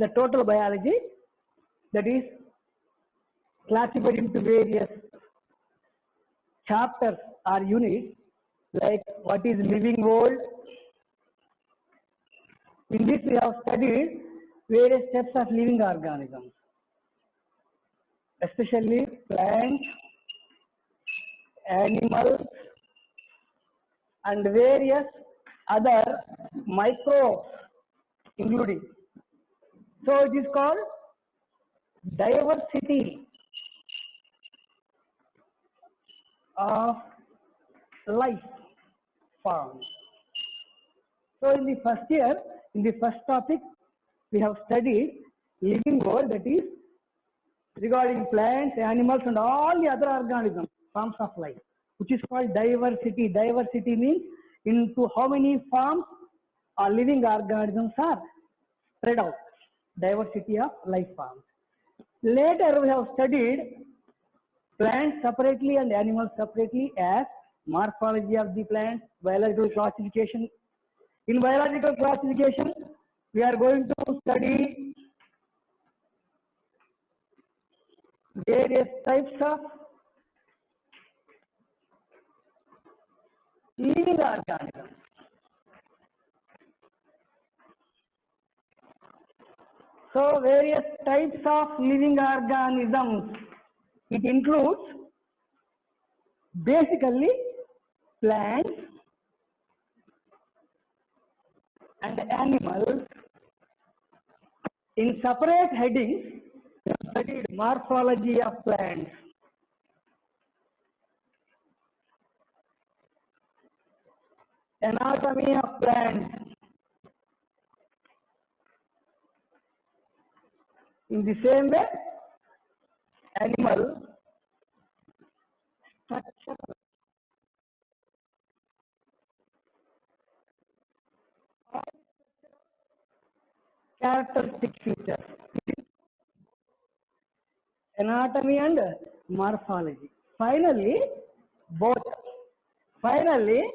the total biology, that is classified into various chapters or units, like what is living world. In this we have studied various steps of living organisms, especially plants, animals, and various other microbes including. So it is called diversity of life forms. So in the first year, in the first topic, we have studied living world, that is regarding plants, animals, and all the other organisms, forms of life, which is called diversity. Diversity means into how many forms or living organisms are spread out. Diversity of life forms. Later we have studied plants separately and animals separately as morphology of the plant, biological classification. In biological classification, we are going to study various types of living organisms. So various types of living organisms, it includes basically plants and animals. In separate headings, we have studied morphology of plants, anatomy of plants. In the same way, animal structure, characteristic features, anatomy and morphology. Finally, both. Finally,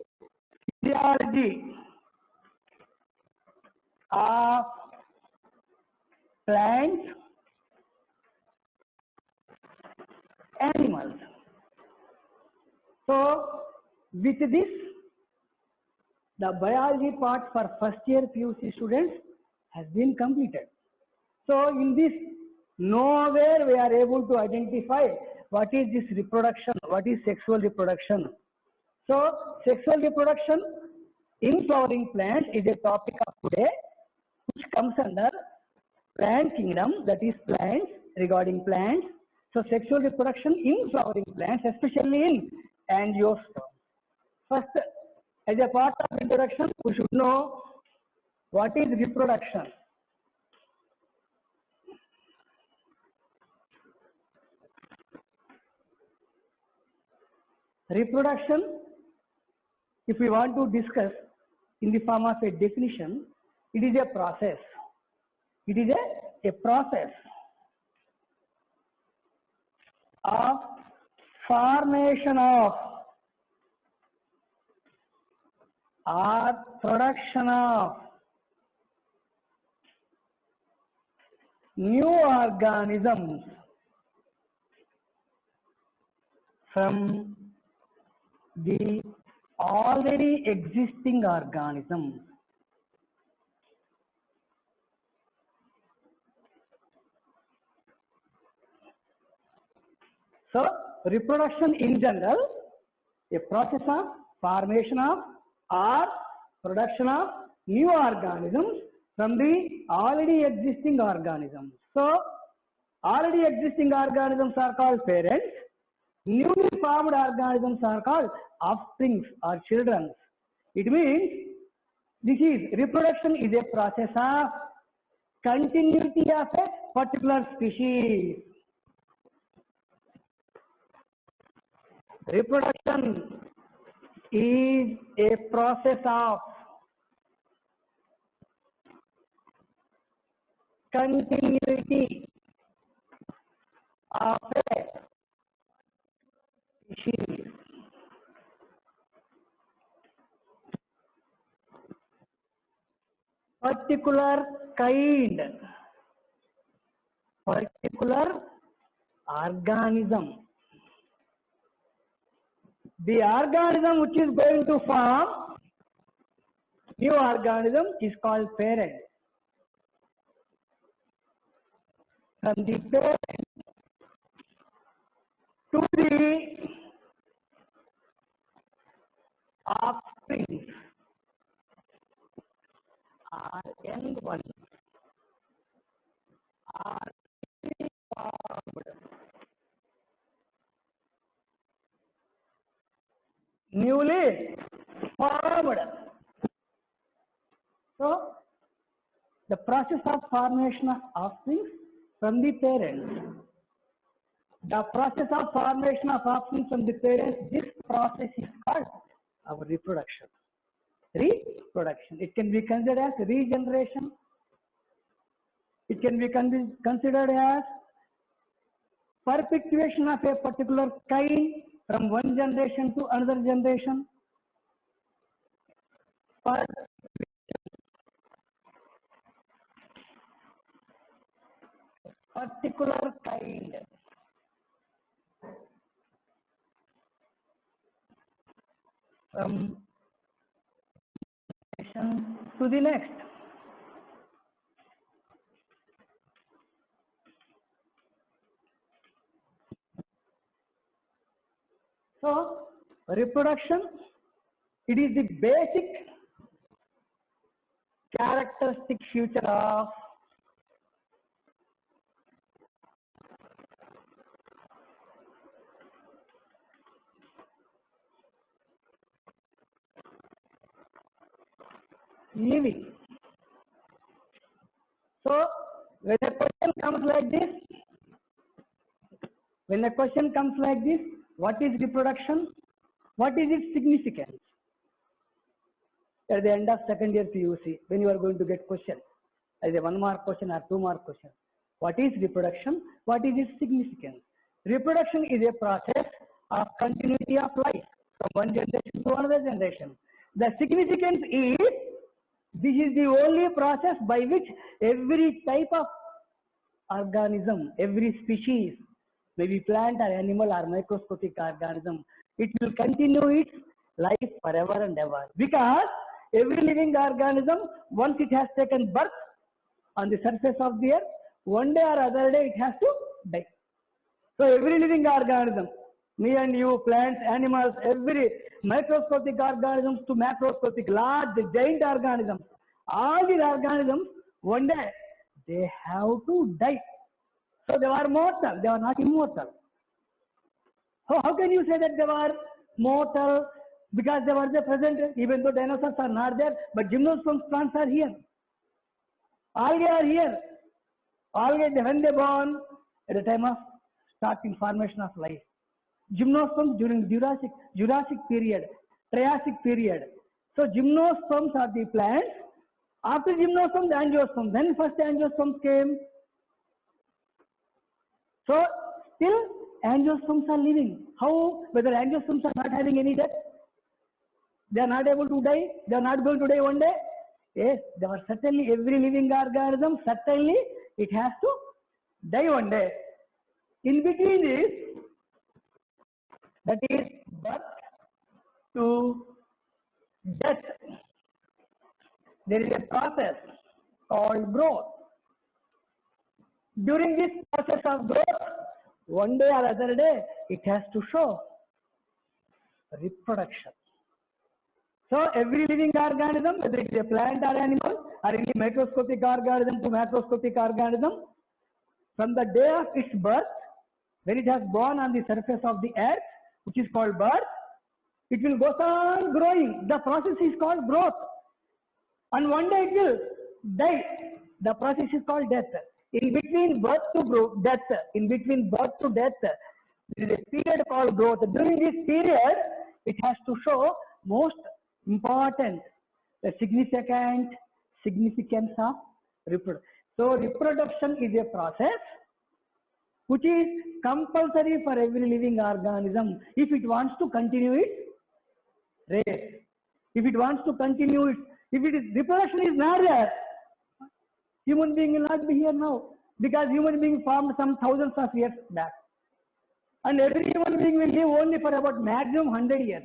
physiology of plants, animals. So, with this, the biology part for first year PUC students has been completed. So, in this, nowhere we are able to identify what is this reproduction, what is sexual reproduction. So, sexual reproduction in flowering plants is a topic of today, which comes under plant kingdom, that is plants, regarding plants. So, sexual reproduction in flowering plants, especially in angiosperm. First, as a part of introduction, we should know what is reproduction. Reproduction, if we want to discuss in the form of a definition, it is a process. It is a process of formation of or production of new organisms from the already existing organisms. So, reproduction in general, a process of formation of or production of new organisms from the already existing organisms. So, already existing organisms are called parents. Newly formed organisms are called offsprings or children. It means this is reproduction is a process of continuity of a particular species. Reproduction is a process of continuity of a species. Particular kind particular organism. The organism which is going to form new organism is called parent. From the parent to the offspring are young ones are newly formed. So, the process of formation of offspring from the parents. The process of formation of offspring from the parents, this process is called our reproduction. Reproduction. It can be considered as regeneration. It can be considered as perpetuation of a particular kind from one generation to another generation. Particular kind. From to the next. So, reproduction, it is the basic characteristic feature of living. So, when a question comes like this, what is reproduction? What is its significance? At the end of second year PUC, when you are going to get question, as a 1 mark question or 2 mark question, what is reproduction? What is its significance? Reproduction is a process of continuity of life from one generation to another generation. The significance is, this is the only process by which every type of organism, every species, maybe plant or animal or microscopic organism, it will continue its life forever and ever. Because every living organism, once it has taken birth on the surface of the earth, one day or other day it has to die. So every living organism, me and you, plants, animals, every microscopic organisms to macroscopic, large, giant organisms, all these organisms, one day they have to die. So they are mortal, they are not immortal. So how can you say that they were mortal? Because they were there present, even though dinosaurs are not there, but gymnosperm plants are here. Algae are here. Algae, when they born, at the time of starting formation of life. Gymnosperms during Jurassic period, Triassic period. So gymnosperms are the plants. After gymnosperms, angiosperms. When first angiosperms came? So still angiosperms are living. How? Whether angiosperms are not having any death? They are not able to die? They are not going to die one day? Yes, there are certainly every living organism, certainly it has to die one day. In between this, that is birth to death, there is a process called growth. During this process of growth, one day or other day, it has to show reproduction. So every living organism, whether it is a plant or animal, or any microscopic organism to macroscopic organism, from the day of its birth, when it has born on the surface of the earth, which is called birth, it will go on growing. The process is called growth. And one day it will die. The process is called death. In between birth to death, there is a period called growth. During this period, it has to show most important, the significance of reproduction. So reproduction is a process which is compulsory for every living organism if it wants to continue its race. If it wants to continue it, if it is reproduction is not there, human being will not be here now. because human being formed some thousands of years back. And every human being will live only for about maximum 100 years.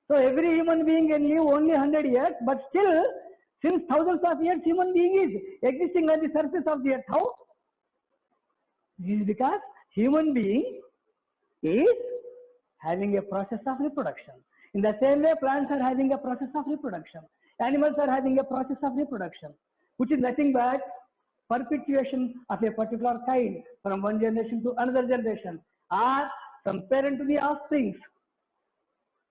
So every human being can live only 100 years, but still, since thousands of years, human being is existing on the surface of the earth. How? This is because human being is having a process of reproduction. In the same way, plants are having a process of reproduction. Animals are having a process of reproduction, which is nothing but perpetuation of a particular kind from one generation to another generation, or from parent to the offspring.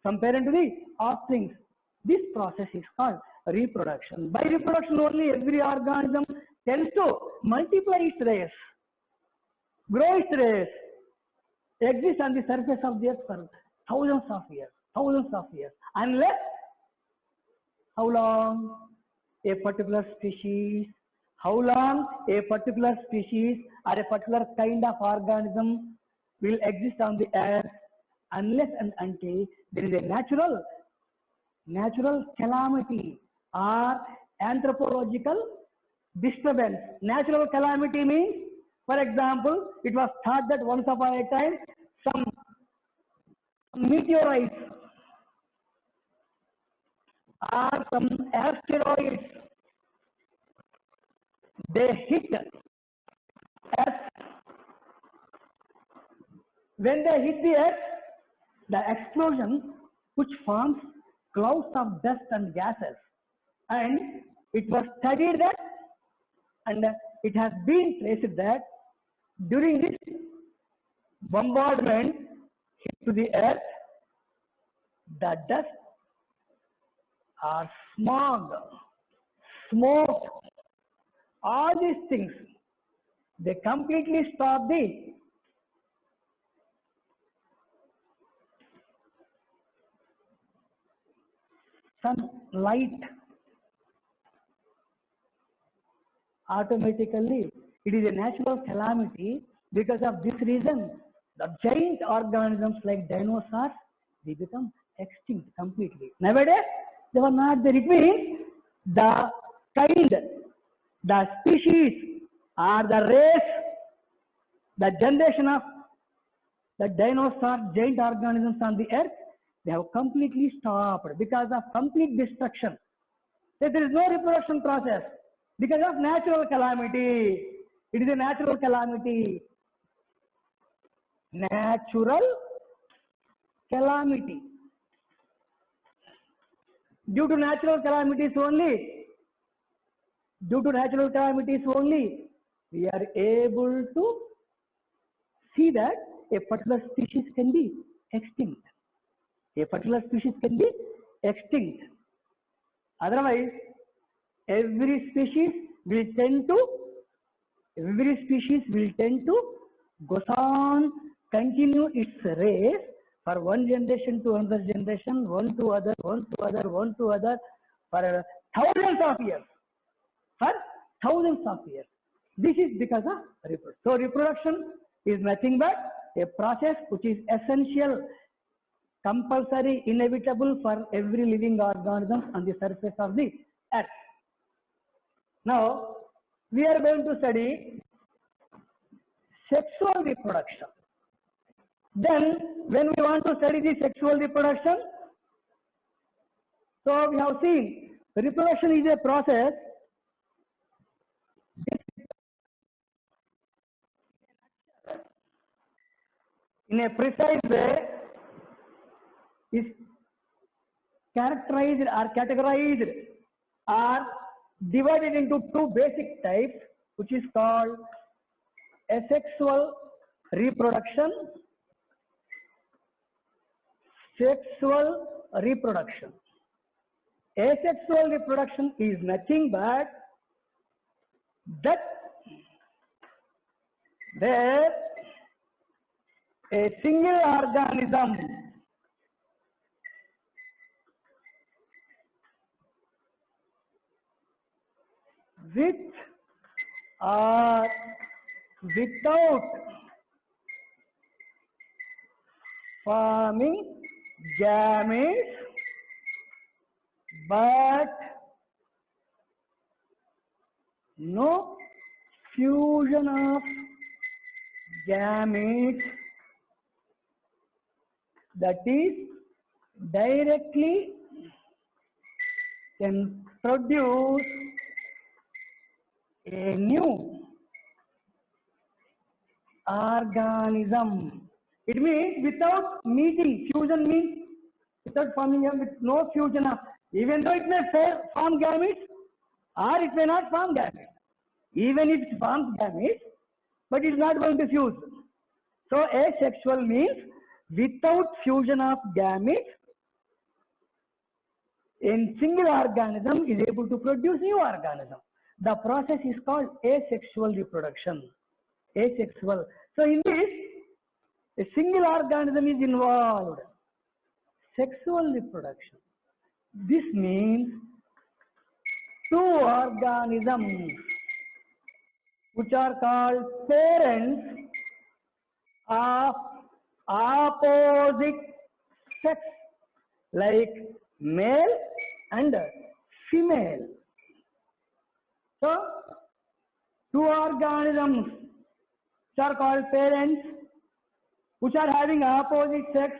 From parent to the offspring. This process is called reproduction. By reproduction only, every organism tends to multiply its race, grow its race, exist on the surface of the earth for thousands of years, unless how long a particular species, or a particular kind of organism will exist on the earth, unless and until there is a natural calamity or anthropological disturbance. Natural calamity means, for example, it was thought that once upon a time some meteorites or some asteroids, they hit Earth. When they hit the Earth, the explosion, which forms clouds of dust and gases, and it was studied that, and it has been traced that during this bombardment hit to the Earth, the dust or smog, smoke, all these things, they completely stop the sunlight. Automatically, it is a natural calamity. Because of this reason, the giant organisms like dinosaurs, they become extinct completely. Nowadays, they were not there. It means the kind, the species, or the race, the generation of the dinosaur, giant organisms on the earth, they have completely stopped because of complete destruction. So there is no reproduction process because of natural calamity. It is a natural calamity. Natural calamity. Due to natural calamities only, we are able to see that a particular species can be extinct. Otherwise, every species will tend to go on, continue its race for one generation to another generation, one to other, for thousands of years. This is because of reproduction. So reproduction is nothing but a process which is essential, compulsory, inevitable for every living organism on the surface of the earth. Now, we are going to study sexual reproduction. Then, when we want to study the sexual reproduction, so we have seen reproduction is a process in a precise way is characterized or categorized or divided into two basic types, which is called asexual reproduction, sexual reproduction. Asexual reproduction is nothing but that where a single organism with or without forming gametes, but no fusion of gametes, that is directly can produce a new organism. It means without meeting, fusion means without forming with no fusion of, even though it may form gametes or it may not form gametes. Even if it forms gametes, but it is not going to fuse. So asexual means without fusion of gametes, in single organism is able to produce new organism. The process is called asexual reproduction. Asexual. So in this, a single organism is involved. Sexual reproduction. This means two organisms which are called parents of opposite sex, like male and female. So, two organisms which are called parents, which are having opposite sex.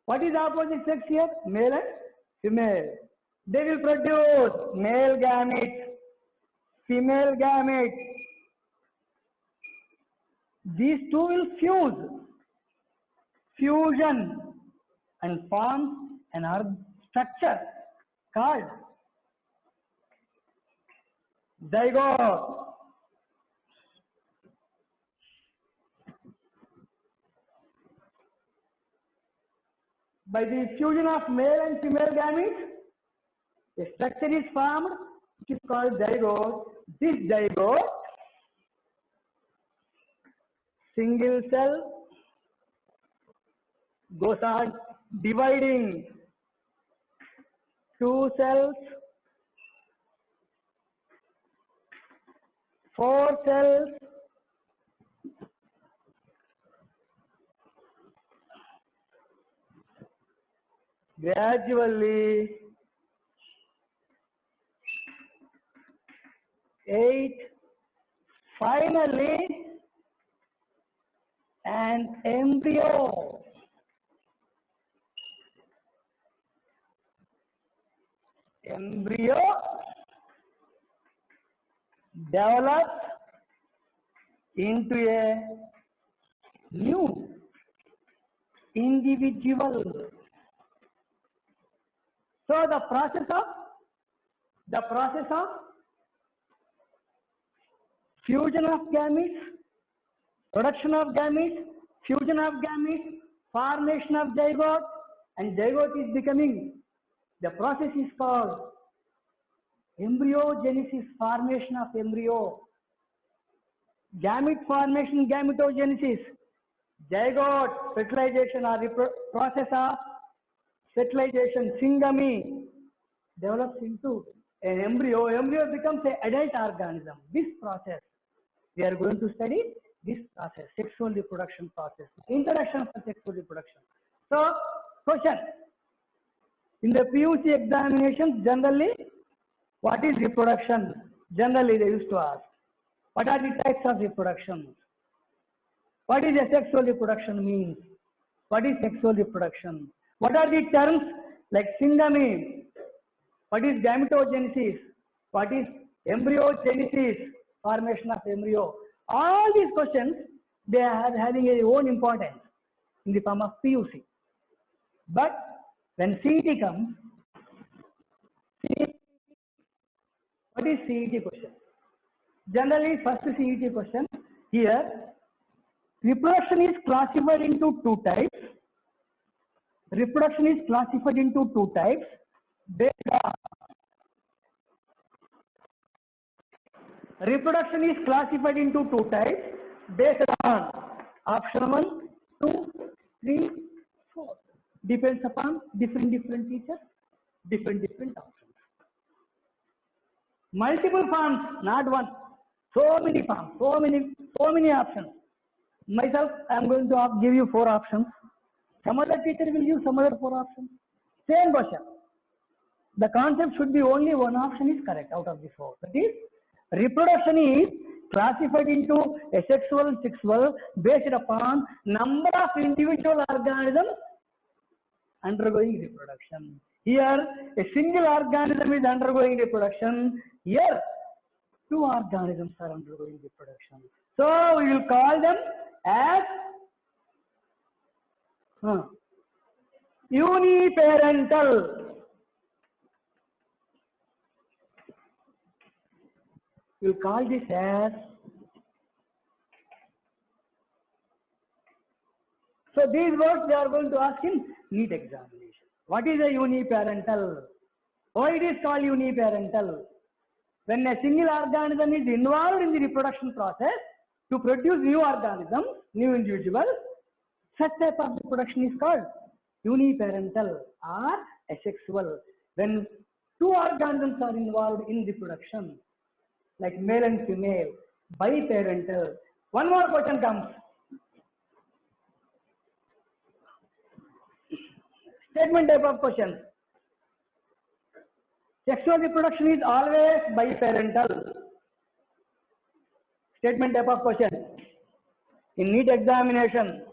What is opposite sex here? Male and female. They will produce male gametes, female gametes. These two will fuse, fusion, and form an structure called zygote. By the fusion of male and female gametes, a structure is formed which is called zygote. This zygote, single cell, goes on dividing, two cells, 4 cells, gradually 8, finally an embryo. Embryo develops into a new individual. So the process of fusion of gametes, production of gametes, fusion of gametes, formation of zygote, and zygote is becoming, the process is called embryogenesis, formation of embryo, gamete formation, gametogenesis, zygote, fertilization or process of fertilization, syngamy, develops into an embryo. Embryo becomes an adult organism. This process, we are going to study this process, sexual reproduction process, introduction for sexual reproduction. So, question, in the PUC examinations, generally, what is reproduction? Generally, they used to ask, what are the types of reproduction? What is a sexual reproduction means? What is sexual reproduction? What are the terms like syngamy? What is gametogenesis? What is embryogenesis? Formation of embryo. All these questions, they are having their own importance in the form of PUC. But when CET comes, what is CET question? Generally, first CET question, here, reproduction is classified into two types. Reproduction is classified into two types. Reproduction is classified into two types based on option 1, 2, 3, 4. Depends upon different teachers, different options. Multiple forms, not one. So many forms, so many options. Myself, I am going to give you 4 options. Some other teacher will give some other 4 options. Same question. The concept should be only one option is correct out of the 4. That is, reproduction is classified into asexual and sexual based upon number of individual organisms undergoing reproduction. Here, a single organism is undergoing reproduction. Here, two organisms are undergoing reproduction. So, we will call them as uniparental. We will call this as, so these words they are going to ask in NEET examination. What is a uniparental? Why it is called uniparental? When a single organism is involved in the reproduction process to produce new organisms, new individuals, such type of reproduction is called uniparental or asexual. When two organisms are involved in reproduction, like male and female, biparental. One more question comes. Statement type of question. Sexual reproduction is always biparental. Statement type of question. In NEET examination,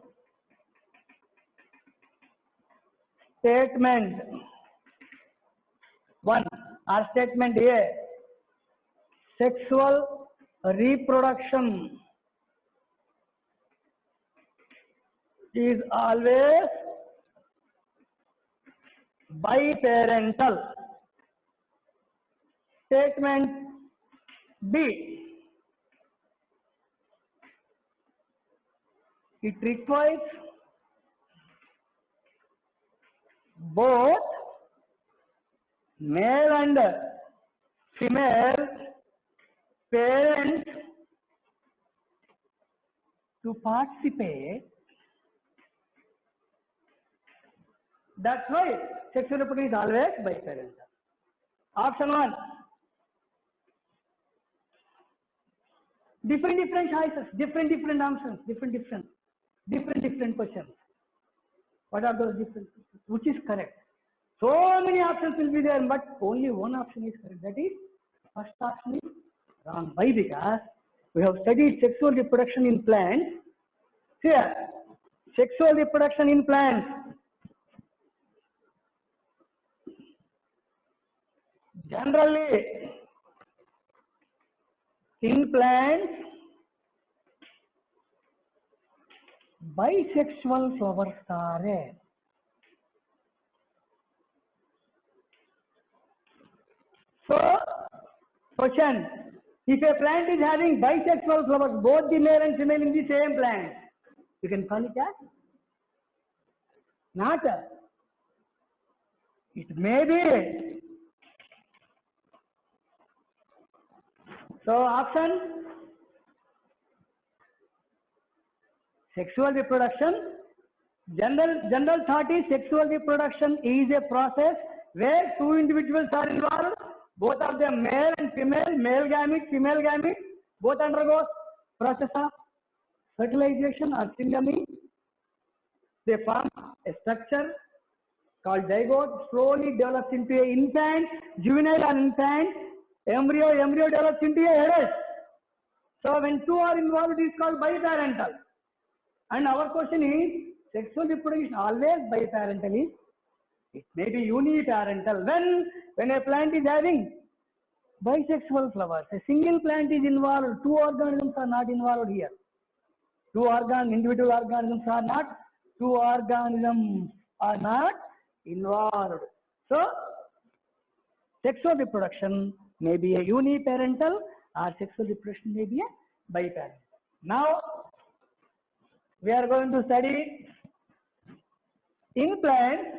statement 1 or statement A, sexual reproduction is always biparental. Statement B, it requires both male and female parents to participate. That's why sexual reproduction is always biparental. Option 1. Different choices, different options, different questions. What are those different? Which is correct? So many options will be there, but only one option is correct. That is, first option is wrong. Why? Because we have studied sexual reproduction in plants. Here, sexual reproduction in plants. Generally, in plants, bisexual flowers are rare. So, question, if a plant is having bisexual flowers, both the male and female in the same plant, you can call it as? Not. It may be. So, option, sexual reproduction. General thought is sexual reproduction is a process where two individuals are involved, both of them male and female, male gamete, female gamete, both undergo process of fertilization or syngamy. They form a structure called zygote, slowly develops into an infant, juvenile or infant, embryo develops into a adult. So when two are involved, it is called biparental. And our question is, sexual reproduction always biparental? It may be uniparental. When a plant is having bisexual flowers, a single plant is involved, two organisms are not involved here. Individual organisms are not, two organisms are not involved. So, sexual reproduction may be a uniparental or sexual reproduction may be a biparental. Now, we are going to study in plants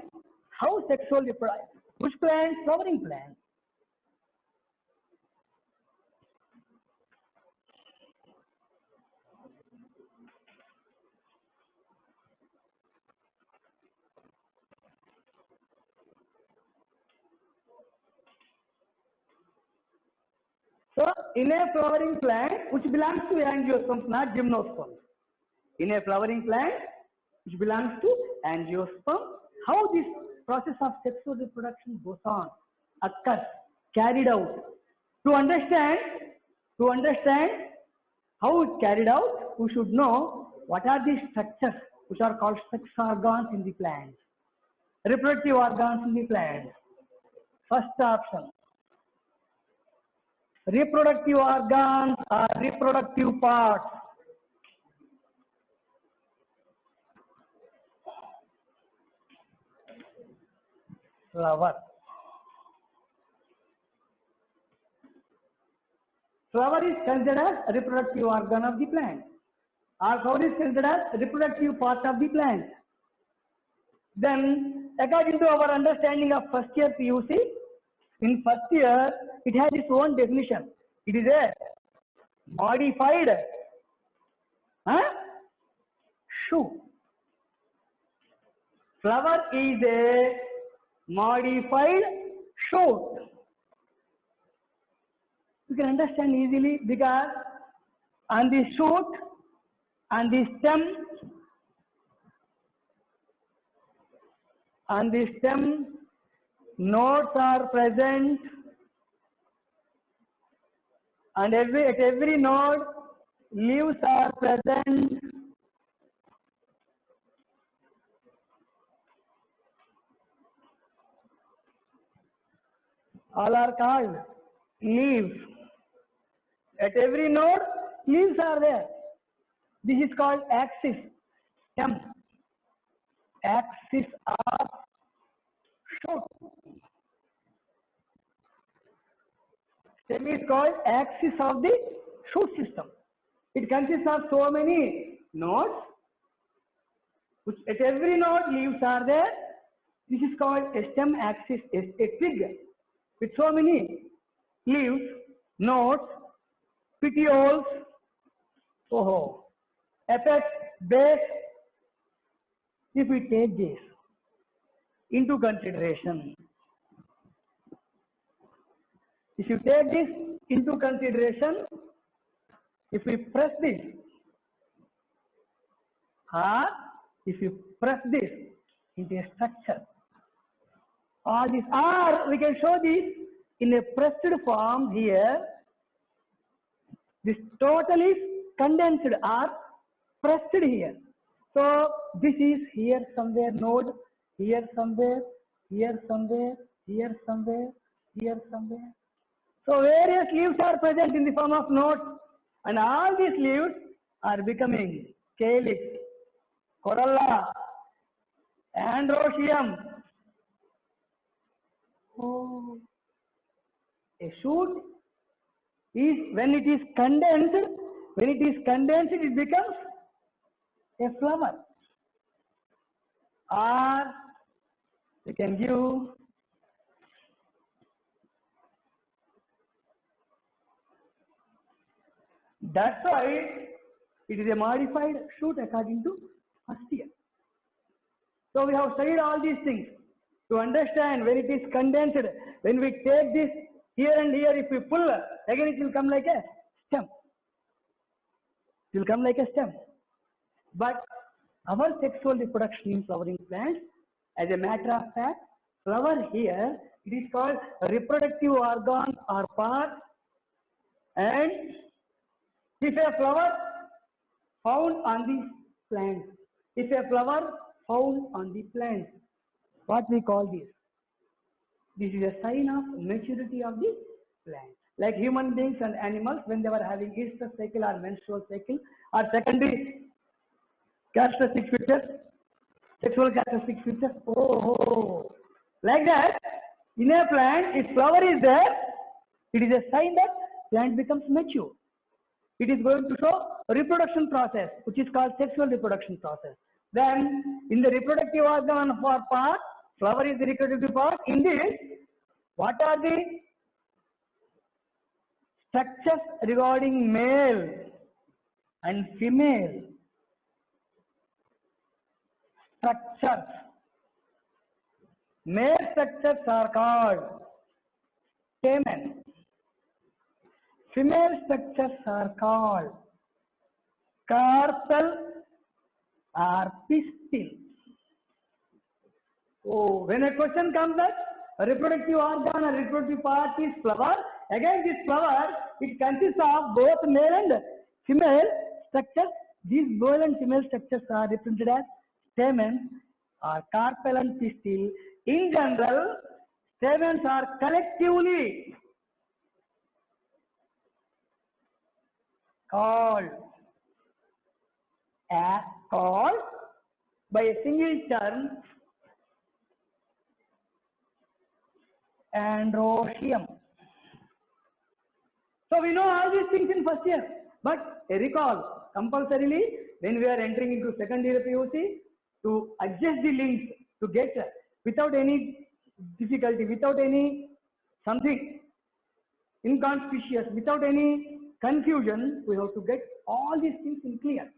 how sexual reproduction. Which plants? Flowering plants. So, in a flowering plant, which belongs to angiosperms, not gymnosperms. In a flowering plant, which belongs to angiosperm, how this process of sexual reproduction goes on, occurs, carried out. To understand how it carried out, we should know what are the structures which are called sex organs in the plant, reproductive organs in the plant. First option, reproductive organs or reproductive parts. Flower. Flower is considered as a reproductive organ of the plant. Or flower is considered as a reproductive part of the plant. Then, according to our understanding of first year PUC, in first year, it has its own definition. It is a modified shoot. Flower is a modified shoot. You can understand easily because on the shoot, on the stem, nodes are present, and at every node, leaves are present. All are called leaves. At every node, leaves are there. This is called axis, stem. Axis of shoot. Stem is called axis of the shoot system. It consists of so many nodes, which at every node leaves are there. This is called a stem axis, a twig with so many leaves, nodes, petioles, apex, base. If we take this into consideration, if you take this into consideration, if we press this, or if you press this into a structure, all this, or we can show this in a pressed form here. This total is condensed or pressed here. So this is here somewhere node, here somewhere, here somewhere, here somewhere, here somewhere. So various leaves are present in the form of nodes, and all these leaves are becoming calyx, corolla, androecium. Oh, a shoot is when it is condensed, it becomes a flower. Or we can give that's why it is a modified shoot according to first year. So we have studied all these things to understand when it is condensed, when we take this here and here, if we pull, again it will come like a stem. It will come like a stem. But our sexual reproduction in flowering plants, as a matter of fact, flower here, it is called a reproductive organ or part. And if a flower found on the plant, what we call this? This is a sign of maturity of the plant. Like human beings and animals, when they were having estrous cycle or menstrual cycle or secondary characteristic features, sexual characteristic features. Like that, in a plant, if flower is there, it is a sign that plant becomes mature. It is going to show a reproduction process, which is called sexual reproduction process. Then, in the reproductive organ for part, flower is the reproductive part. In this, what are the structures regarding male and female? Structures. Male structures are called stamen. Female structures are called carpel or pistil. Oh, when a question comes that a reproductive organ or reproductive part is flower, again this flower, it consists of both male and Female structures, these male and female structures are represented as stamens or carpel and pistil. In general, stamens are collectively called by a single term androecium. So we know all these things in first year, but recall compulsorily when we are entering into second year PUC to adjust the links to get without any difficulty, without any something inconspicuous, without any confusion, we have to get all these things in clear.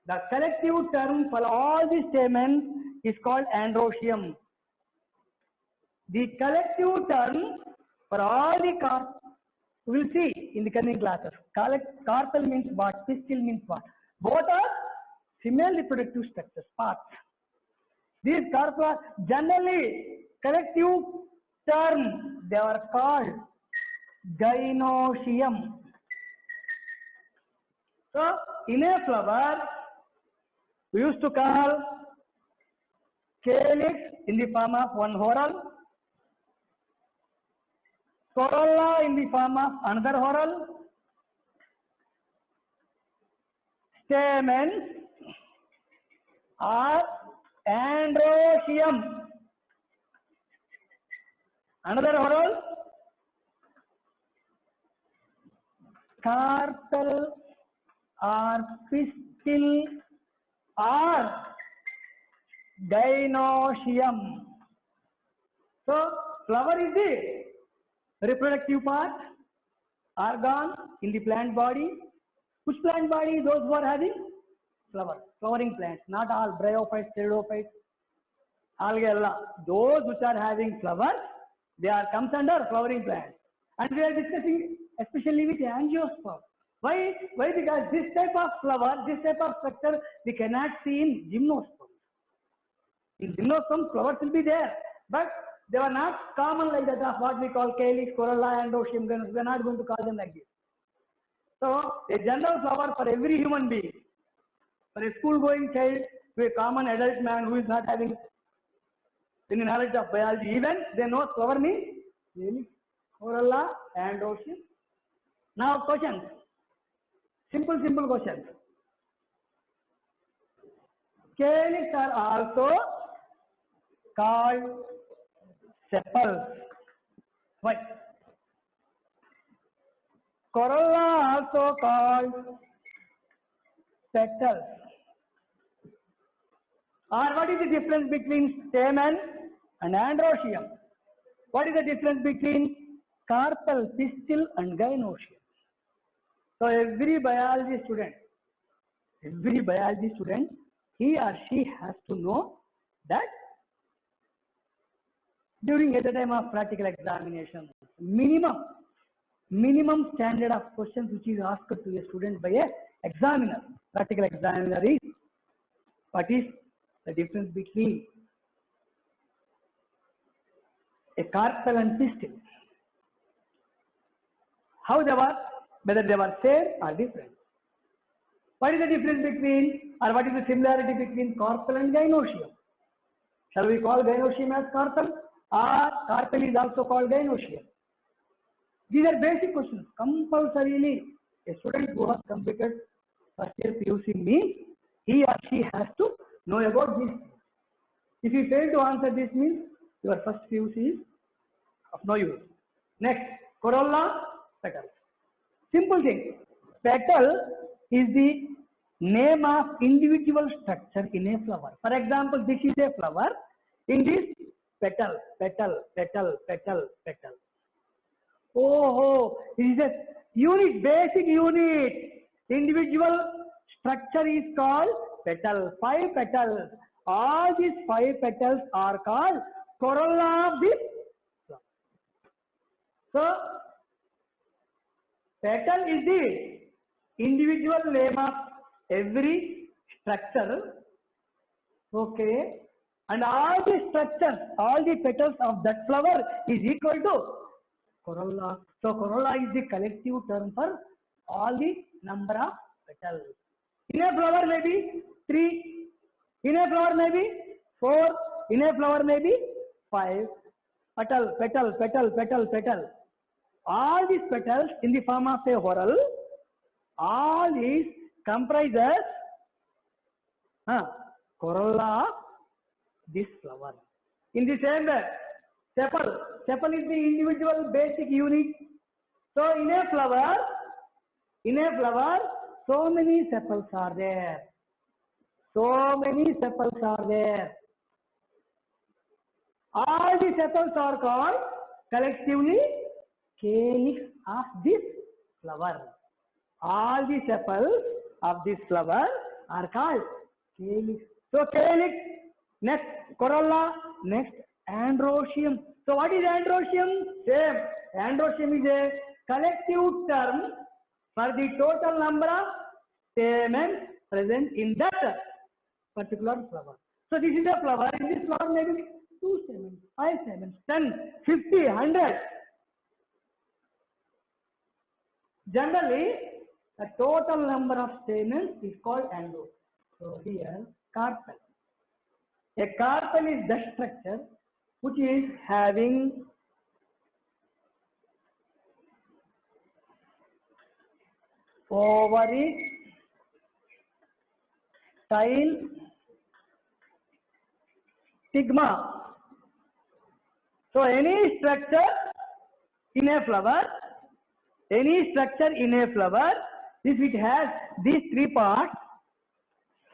The collective term for all these stamens is called androecium. The collective term for all the we will see in the coming classes. Carpel means what? Pistil means what? Both are female reproductive structures, parts. These carpel are generally collective term. They are called gynoecium. So, in a flower, we used to call calyx in the form of one whorl, corolla in the form of another whorl, stamens are androecium. Another whorl, carpel or pistil or gynoecium. So, flower is the reproductive part, organ in the plant body. Which plant body? Those who are having flower, flowering plants, not all bryophytes, pteridophytes, algae. Those which are having flowers, they are comes under flowering plants. And we are discussing especially with angiosperm. Why? Why? Because this type of flower, this type of structure, we cannot see in gymnosperm. In gymnosperm, flowers will be there, but they were not common like that of what we call calyx, corolla, androecium. We are not going to call them like this. So, a general flower for every human being, for a school-going child, to a common adult man who is not having any knowledge of biology, even they know flower means calyx, corolla, androecium. Now, questions. Simple questions. Calyx are also called sepals. Why? Corolla also called petals. Or what is the difference between stamen and androecium? What is the difference between carpel, pistil and gynoecium? So every biology student, he or she has to know that during at the time of practical examination, minimum standard of questions which is asked to a student by a examiner, practical examiner is, what is the difference between a carpel and pistil? How they were, whether they were same or different. What is the difference between, or what is the similarity between carpel and gynoecium? Shall we call gynoecium as carpel, or carpel is also called gynoecium? These are basic questions. Compulsorily, a student who has completed first year PUC means he or she has to know about this. If you fail to answer this means your first PUC is of no use. Next, corolla, petal. Simple thing. Petal is the name of individual structure in a flower. For example, this is a flower. In this, petal. Oh, it is a unit, basic unit. Individual structure is called petal. 5 petals. All these 5 petals are called corolla of this flower. So, petal is the individual name of every structure. Okay. And all the structures, all the petals of that flower is equal to corolla. So corolla is the collective term for all the number of petal. In a flower may be 3, in a flower may be 4, in a flower may be 5. Petal, petal, petal, petal, petal. All these petals in the form of a whorl, all these comprises corolla of this flower. In the same way, sepal. Sepal is the individual basic unit. So in a flower, so many sepals are there. So many sepals are there. All the sepals are called collectively calyx of this flower. All the sepals of this flower are called calyx. So calyx, next corolla, next androecium. So what is androecium? Same. Androecium is a collective term for the total number of stamens present in that particular flower. So this is a flower. In this flower maybe 2 stamens, 5 stamens, 10, 50, 100. Generally, the total number of stamens is called androecium. So here, carpel. A carpel is the structure which is having ovary, style, stigma. So any structure in a flower, if it has these 3 parts,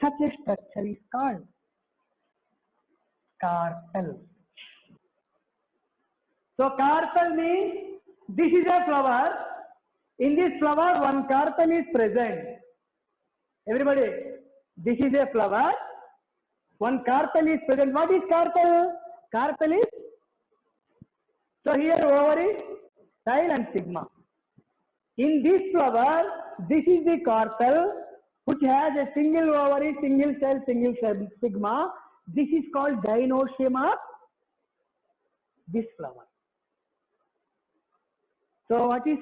such a structure is called carpel. So carpel means this is a flower. In this flower, one carpel is present. Everybody, this is a flower. One carpel is present. What is carpel? Carpel is, so here ovary, style and stigma. In this flower, this is the carpel which has a single ovary, single cell, single stigma. This is called gynoecium of this flower. So what is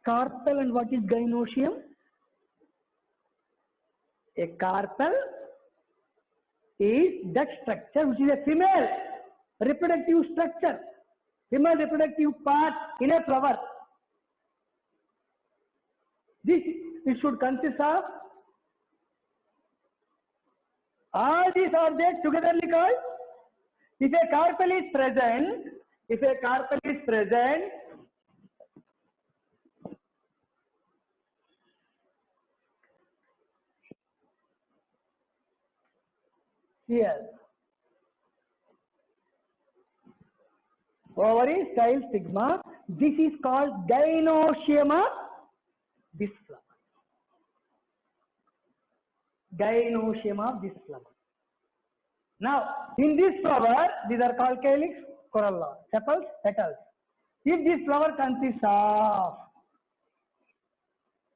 carpel and what is gynoecium? A carpel is that structure which is a female reproductive structure, female reproductive part in a flower. This it should consist of all these are there togetherly called. If a carpel is present, here ovary, style, stigma, this is called gynoecium of this flower. Gynoecium of this flower. Now, in this flower, these are called calyx, corolla, sepals, petals. If this flower consists of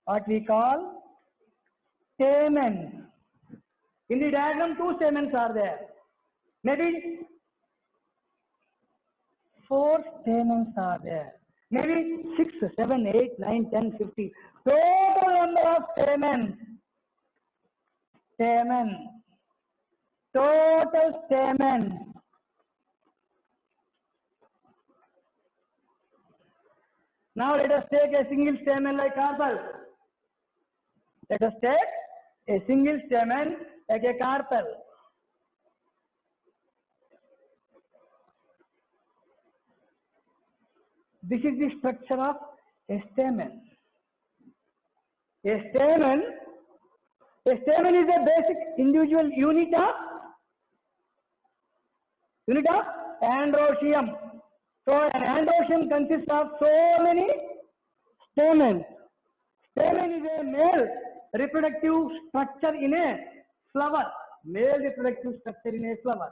what we call stamens, in the diagram 2 stamens are there. Maybe 4 stamens are there. Maybe 6, 7, 8, 9, 10, 50. Total number of stamens. Total stamen. Now let us take a single stamen like carpel. Let us take a single stamen like a carpel. This is the structure of a stamen. A stamen is a basic individual unit of androecium. So an androecium consists of so many stamens. Stamen is a male reproductive structure in a flower. Male reproductive structure in a flower.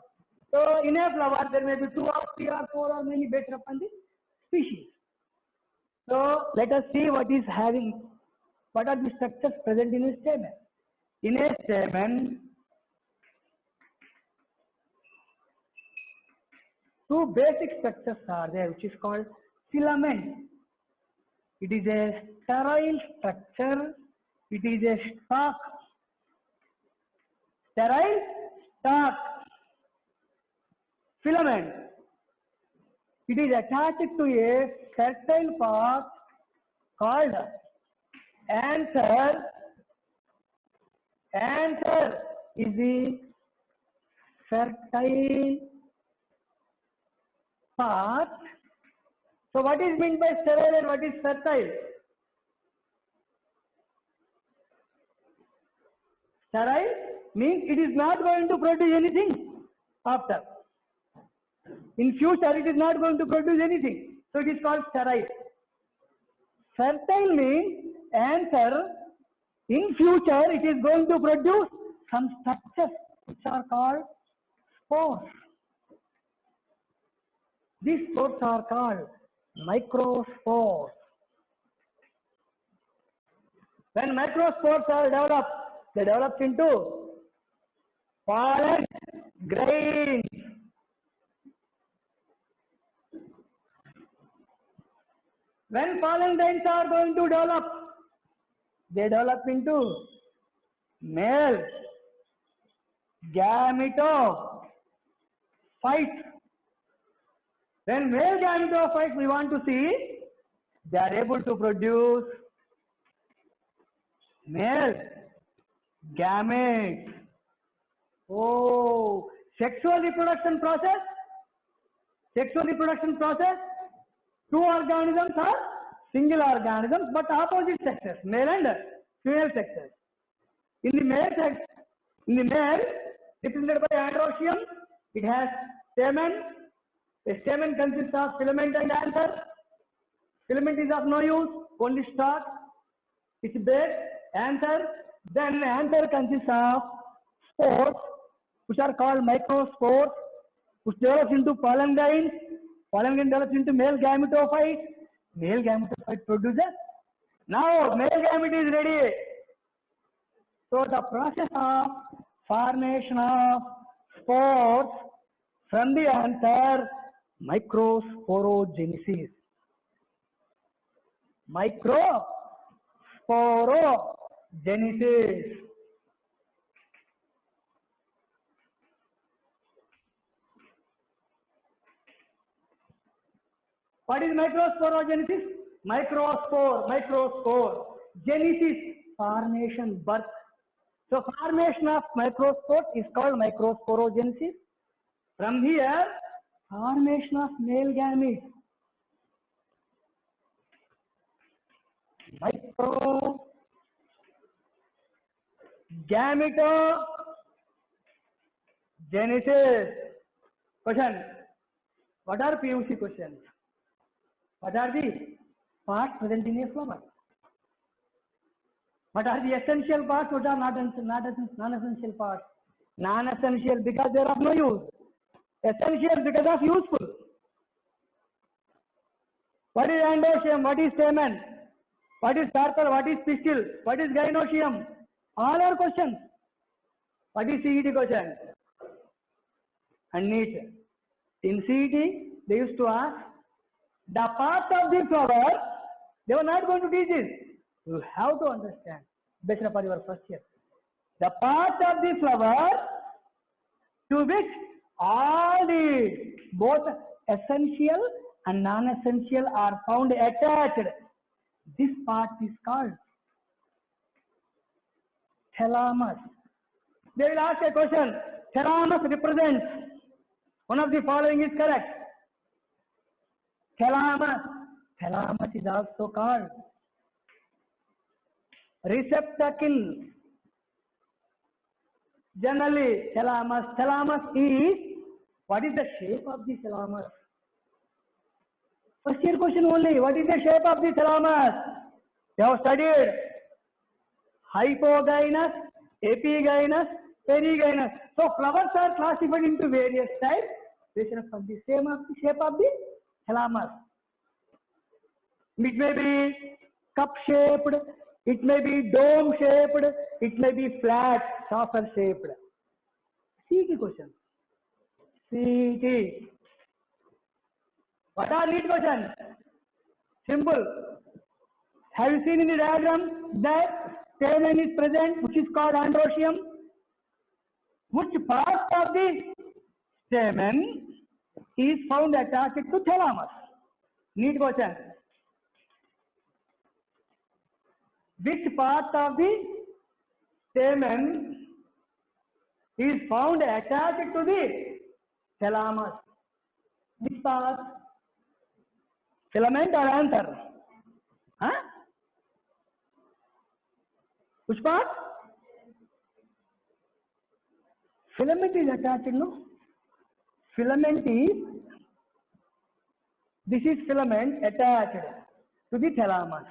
So in a flower there may be 2 or 3 or 4 or many based upon the species. So let us see what are the structures present in a stamen. In a stamen, 2 basic structures are there, which is called filament. It is a sterile structure It is a stalk. Sterile stalk. Filament. It is attached to a fertile part called anther. Anther is the fertile part. So what is meant by sterile and what is fertile? Sterile means it is not going to produce anything after. In future it is not going to produce anything. So it is called sterile. Fertile means anther, in future it is going to produce some structures which are called spores. These spores are called microspores. When microspores are developed, they develop into pollen grains. When pollen grains are going to develop, they develop into male gametophyte. When male gametophyte we want to see, they are able to produce male gametes. Oh, sexual reproduction process. Sexual reproduction process. Two organisms are single organisms, but opposite sexes, male and female sexes. In the male sex, in the male, represented by androecium, it has stamen. A stamen consists of filament and anther. Filament is of no use, only stalk. It's bed, anther. Then anther consists of spores, which are called microspores, which develops into pollen grains. Pollen grain develops into male gametophyte. Male gametophyte produces. Now male gamete is ready. So the process of formation of spores from the anther, microsporogenesis. Microsporogenesis. What is microsporogenesis? Microspore. Genesis, formation, birth. So formation of microspore is called microsporogenesis. From here, formation of male gamete. Gametogenesis. Question. What are PUC questions? What are the parts present in a flower? What are the essential parts? What are non-essential parts? Non-essential because they are of no use. Essential because of useful. What is endoecium? What is stamen? What is carpel? What is pistil? What is gynoecium? All are questions. What is CET question? And NEET. In CET, they used to ask the part of the flower. They were not going to teach this. You have to understand. Based upon your first year. The part of the flower to which all the both essential and non-essential are found attached. This part is called thalamus. They will ask a question. Thalamus represents one of the following is correct. Thalamus. Thalamus is also called receptacle. Generally, thalamus. Thalamus is, what is the shape of the thalamus? First year question only. What is the shape of the thalamus? They have studied hypogynous, epigynous, perigynous. So flowers are classified into various types based on the same of the shape of the thalamus. It may be cup shaped, it may be dome shaped, it may be flat, saucer shaped. CET question. CET. What are NEET questions? Simple. Have you seen in the diagram that stamen is present, which is called androecium? Which part of the stamen is found attached to thalamus? Neat question. Which part of the stamen is found attached to the thalamus? Which part? Filament or anther? Huh? Which part? Filament is attached, no? Filament is, this is filament attached to the thalamus.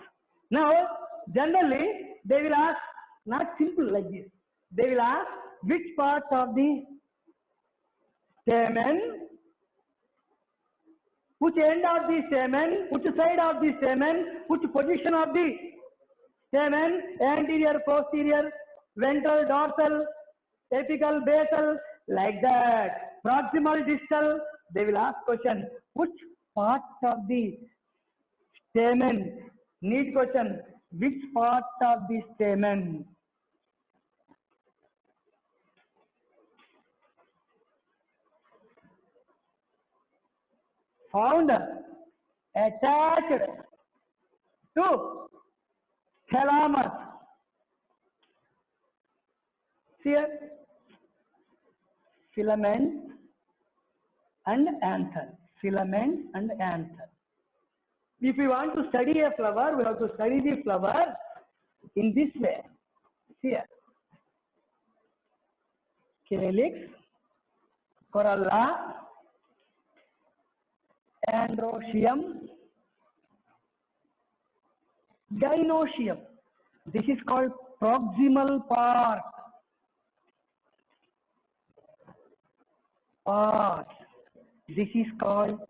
Now, generally, they will ask, not simple like this. They will ask which part of the stamen, which end of the stamen, which side of the stamen, which position of the stamen, anterior, posterior, ventral, dorsal, apical, basal, like that. Proximal, distal, they will ask question, which part of the stamen? Neat question, which part of the stamen? Found attached to thalamus. Here, filament and anther. Filament and anther. If we want to study a flower, we have to study the flower in this way. Here, calyx, corolla, androecium, gynoecium. This is called proximal part. This is called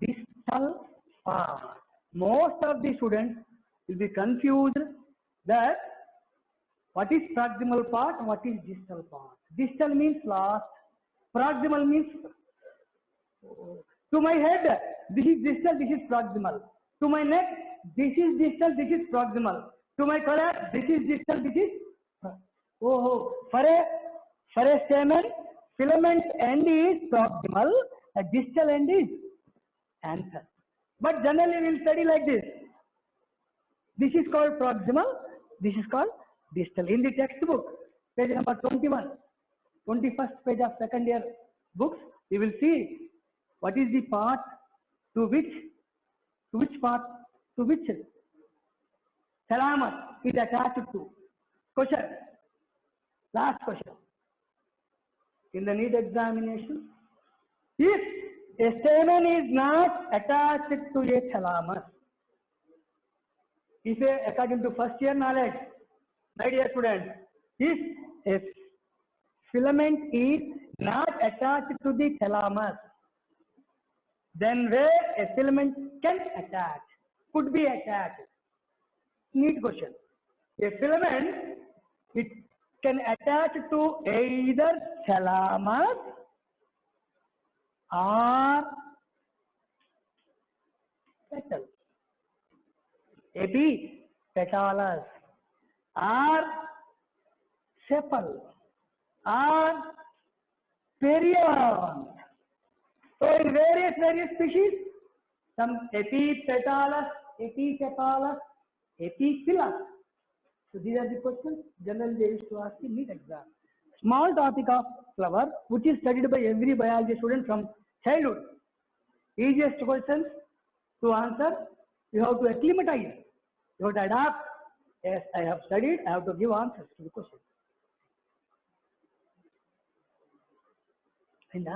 distal part. Most of the students will be confused that what is proximal part, what is distal part. Distal means last, proximal means to my head, this is distal, this is proximal. To my neck, this is distal, this is proximal. To my collar, this is distal, this is for a stamen, filament end is proximal, a distal end is anther. But generally we will study like this. This is called proximal, this is called distal. In the textbook, page number 21, 21st page of second year books, you will see what is the part to which thalamus is attached to. Question. Last question. In the NEET examination, if a stamen is not attached to a thalamus, according to first year knowledge, my dear students, if a filament is not attached to the thalamus, then where a filament can attach, could be attached. Neat question. A filament, it can attach to either thalamus or petal, epipetalous, or sepal, or perianth. So in various species, some epipetalous, episepalous, epiphyllous. So these are the questions generally they used to ask in NEET exam. Small topic of flower, which is studied by every biology student from childhood. Easiest questions to answer, you have to acclimatize, you have to adapt. Yes, I have studied, I have to give answers to the question. And